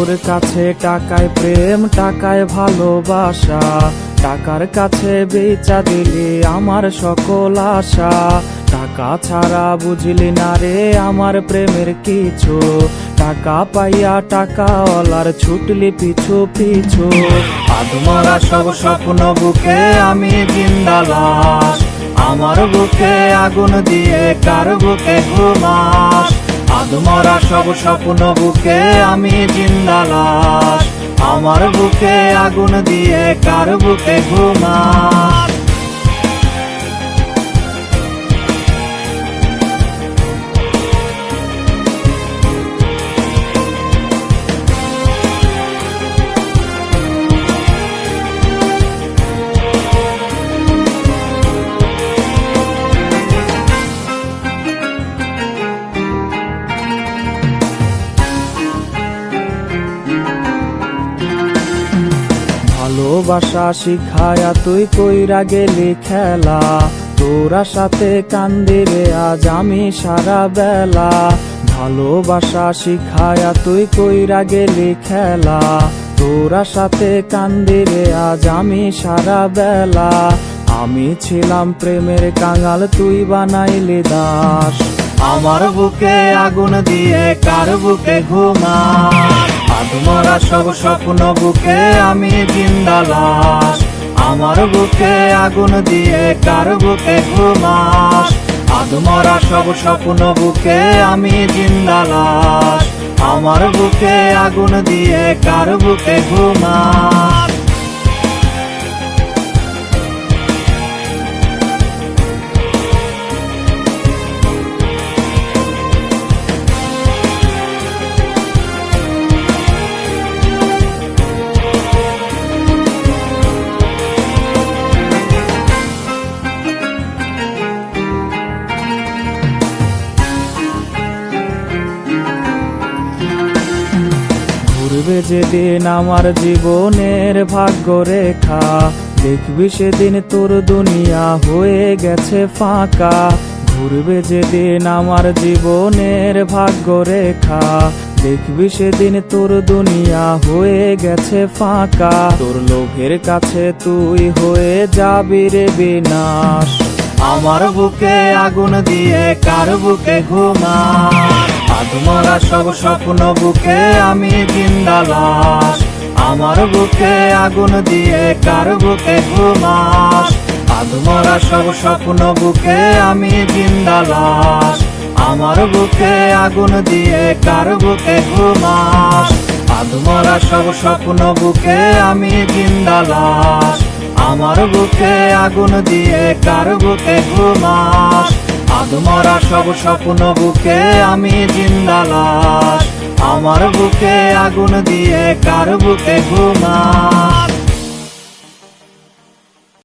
তোর কাছে টাকায় প্রেম, টাকায় ভালোবাসা, টাকার কাছে বেচা দিলি আমার সকল আশা। টাকা ছাড়া বুঝলি না রে আমার প্রেমের কিছু, টাকা পাইয়া টাকাওয়ালার ছুটলি পিছু পিছু। আধমরা সব স্বপ্ন বুকে আমি জিন্দা লাশ, আমার বুকে আগুন দিয়ে কার বুকে ঘুমাস। আধমরা সব স্বপ্ন বুকে আমি জিন্দা লাশ, আমার বুকে আগুন দিয়ে কার বুকে ঘুমাস। ভালোবাসা শিখায়া তুই কইরা গেলি খেলা, তোরা সাথে কান্দি রে আজ আমি সারা বেলা। ভালোবাসা শিখায়া তুই কইরা গেলি খেলা, তোরা সাথে কান্দি রে আজ আমি সারা বেলা। আমি ছিলাম প্রেমের কাঙাল, তুই বানাইলি দাস, আমার বুকে আগুন দিয়ে কার বুকে ঘুমাস। আধমরা সব স্বপ্ন বুকে আমি জিন্দা লাশ, আমার বুকে আগুন দিয়ে কার বুকে ঘুমাস। আধমরা সব স্বপ্ন বুকে আমি জিন্দা লাশ, আমার বুকে আগুন দিয়ে কার বুকে ঘুমাস। ঘুরবে যেদিন আমার জীবনের ভাগ্য রেখা, দেখবি সেদিন তোর দুনিয়া হয়ে গেছে ফাঁকা। ঘুরবে যেদিন আমার জীবনের ভাগ্য রেখা, দেখবি সেদিন তোর দুনিয়া হয়ে গেছে ফাঁকা। তোর লোভের কাছে তুই হয়ে যাবি রে বিনাশ, আমার বুকে আগুন দিয়ে কার বুকে ঘুমাস। আধমরা সব স্বপ্ন বুকে আমি জিন্দা লাশ, আমার বুকে আগুন দিয়ে কার বুকে ঘুমাস। আধমরা সব স্বপ্ন বুকে আমি জিন্দা লাশ, আমার বুকে আগুন দিয়ে কার বুকে ঘুমাস। আধমরা সব স্বপ্ন বুকে আমি জিন্দা লাশ, আমার বুকে আগুন দিয়ে কার বুকে ঘুমাস। আধমরা সব স্বপ্ন বুকে আমি জিন্দা লাশ, আমার বুকে আগুন দিয়ে কার বুকে ঘুমাস।